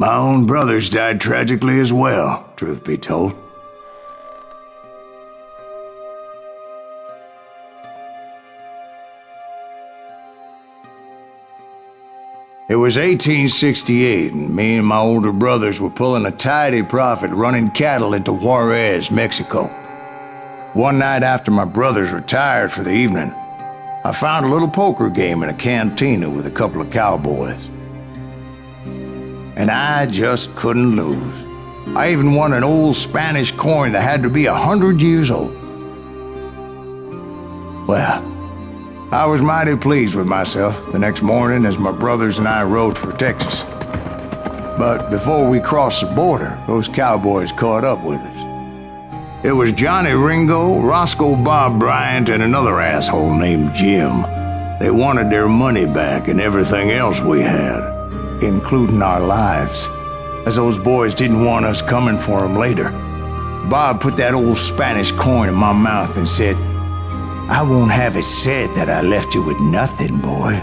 My own brothers died tragically as well, truth be told. It was 1868, and me and my older brothers were pulling a tidy profit running cattle into Juarez, Mexico. One night after my brothers retired for the evening, I found a little poker game in a cantina with a couple of cowboys. And I just couldn't lose. I even won an old Spanish coin that had to be 100 years old. Well, I was mighty pleased with myself the next morning as my brothers and I rode for Texas. But before we crossed the border, those cowboys caught up with us. It was Johnny Ringo, Roscoe Bob Bryant, and another asshole named Jim. They wanted their money back and everything else we had, including our lives, as those boys didn't want us coming for them later. Bob put that old Spanish coin in my mouth and said, "I won't have it said that I left you with nothing, boy."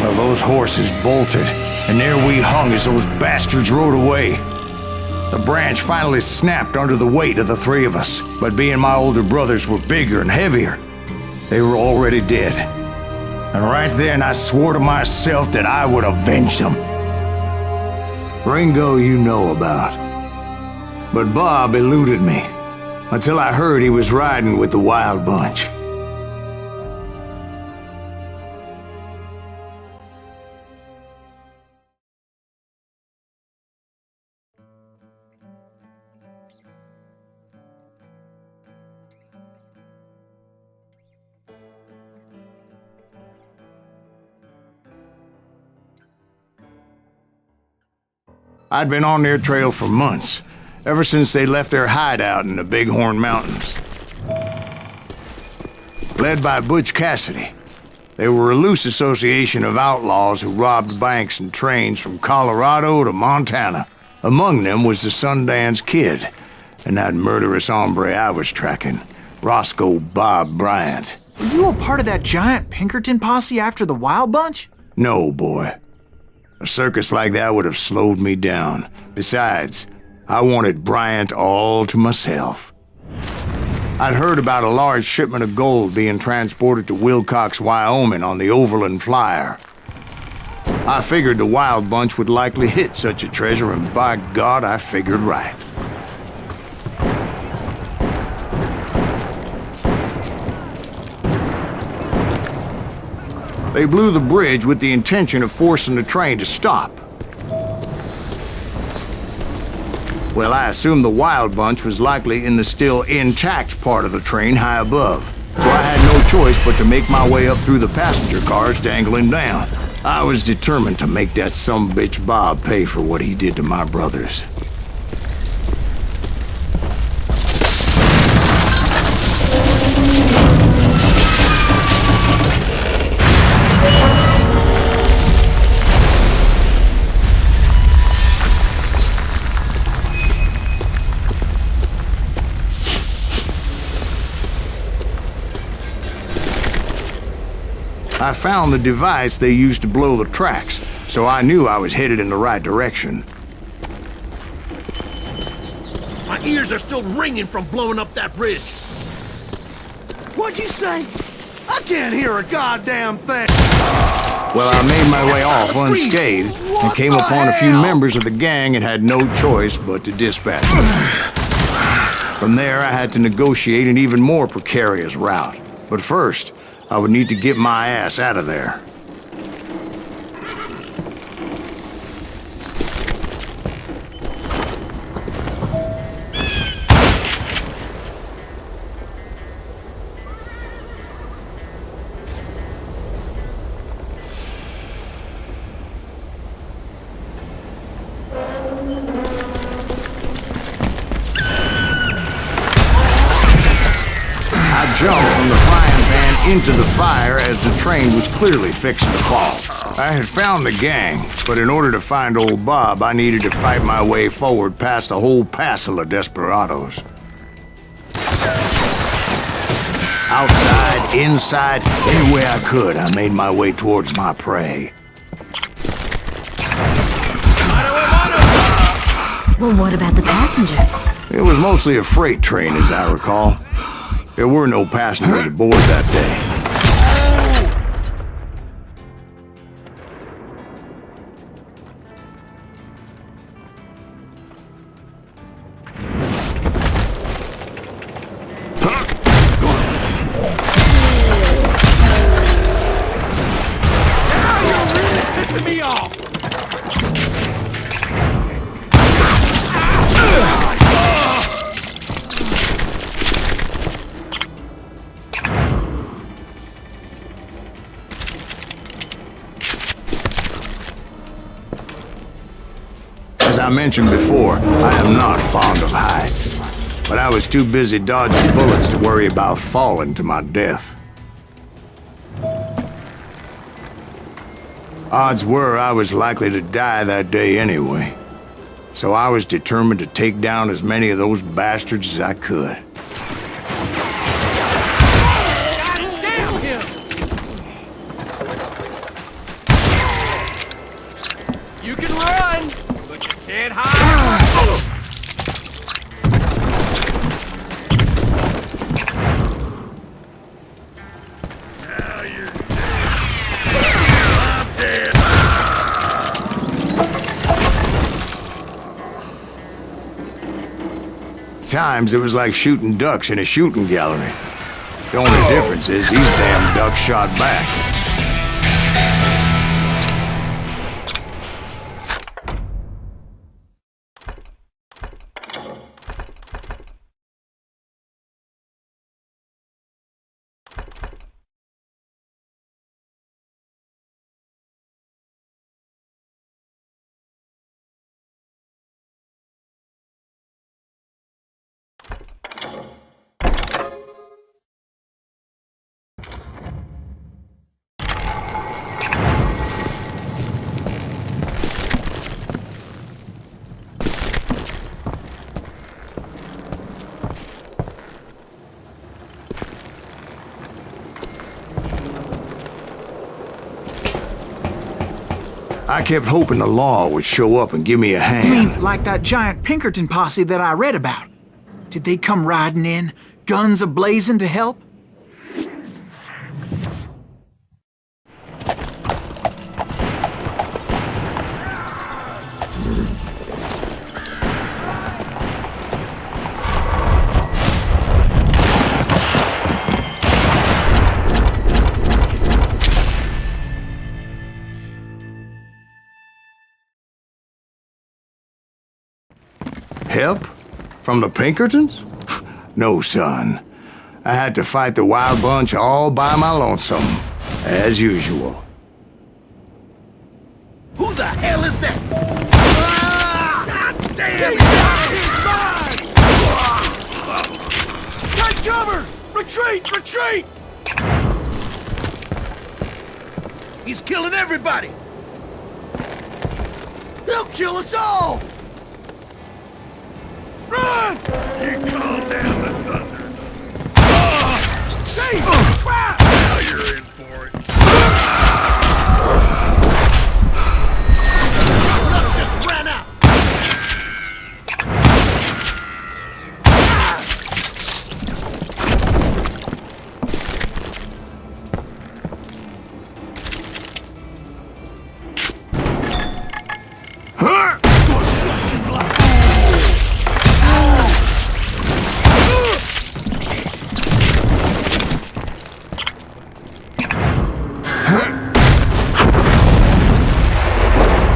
Well, those horses bolted, and there we hung as those bastards rode away. The branch finally snapped under the weight of the three of us, but being my older brothers were bigger and heavier, they were already dead. And right then I swore to myself that I would avenge them. Ringo you know about. But Bob eluded me, until I heard he was riding with the Wild Bunch. I'd been on their trail for months, ever since they left their hideout in the Bighorn Mountains. Led by Butch Cassidy, they were a loose association of outlaws who robbed banks and trains from Colorado to Montana. Among them was the Sundance Kid, and that murderous hombre I was tracking, Roscoe Bob Bryant. Were you a part of that giant Pinkerton posse after the Wild Bunch? No, boy. A circus like that would have slowed me down. Besides, I wanted Bryant all to myself. I'd heard about a large shipment of gold being transported to Wilcox, Wyoming on the Overland Flyer. I figured the Wild Bunch would likely hit such a treasure, and by God, I figured right. They blew the bridge with the intention of forcing the train to stop. Well, I assumed the Wild Bunch was likely in the still intact part of the train high above, so I had no choice but to make my way up through the passenger cars dangling down. I was determined to make that sumbitch Bob pay for what he did to my brothers. I found the device they used to blow the tracks, so I knew I was headed in the right direction. My ears are still ringing from blowing up that bridge. What'd you say? I can't hear a goddamn thing. Well, I made my way off unscathed and came upon a few members of the gang and had no choice but to dispatch them. From there, I had to negotiate an even more precarious route. But first, I would need to get my ass out of there. I jumped from the frying pan into the fire as the train was clearly fixing to fall. I had found the gang, but in order to find old Bob, I needed to fight my way forward past a whole passel of desperados. Outside, inside, any way I could, I made my way towards my prey. Well, what about the passengers? It was mostly a freight train, as I recall. There were no passengers aboard that day. Pissing me off! As I mentioned before, I am not fond of heights. But I was too busy dodging bullets to worry about falling to my death. Odds were I was likely to die that day anyway. So I was determined to take down as many of those bastards as I could. Damn him! You can run, but you can't hide. Now you're dead. I'm dead. Times it was like shooting ducks in a shooting gallery. The only difference is these damn ducks shot back. I kept hoping the law would show up and give me a hand. You mean like that giant Pinkerton posse that I read about? Did they come riding in, guns a-blazing to help? Help? From the Pinkertons? No, son. I had to fight the wild bunch all by my lonesome, as usual. Who the hell is that? God damn! Take cover! Retreat! Retreat! He's killing everybody! He'll kill us all! Run! You calm down the thunder. Hey! Now you're in for it. Luck just ran out.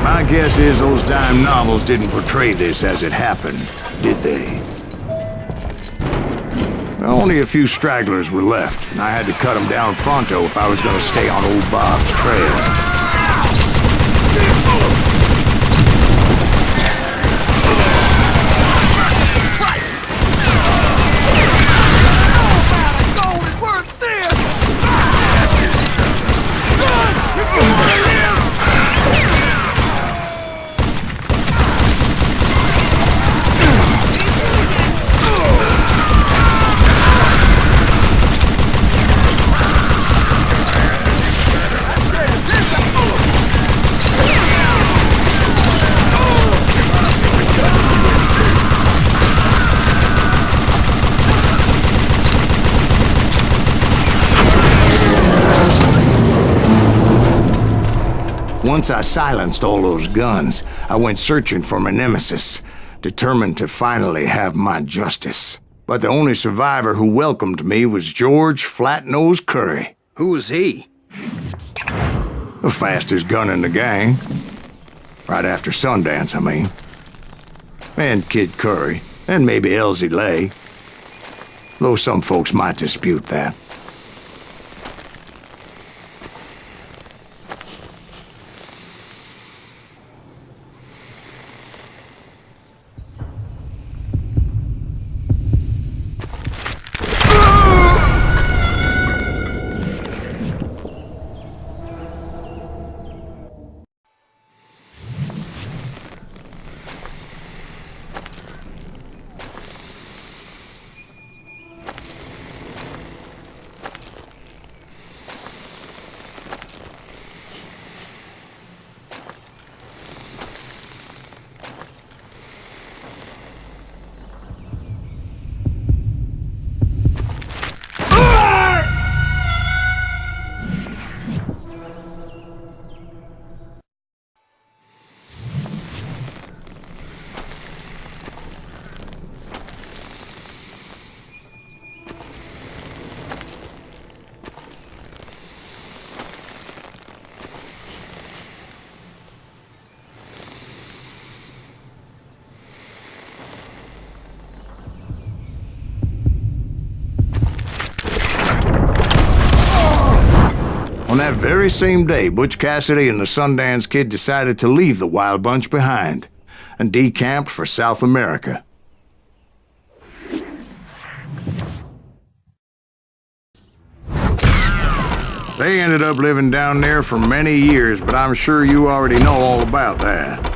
My guess is those dime novels didn't portray this as it happened, did they? Only a few stragglers were left, and I had to cut them down pronto if I was going to stay on old Bob's trail. Once I silenced all those guns, I went searching for my nemesis, determined to finally have my justice. But the only survivor who welcomed me was George Flat-Nosed Curry. Who was he? The fastest gun in the gang. Right after Sundance, I mean. And Kid Curry, and maybe Elsie Lay. Though some folks might dispute that. On that very same day, Butch Cassidy and the Sundance Kid decided to leave the Wild Bunch behind and decamp for South America. They ended up living down there for many years, but I'm sure you already know all about that.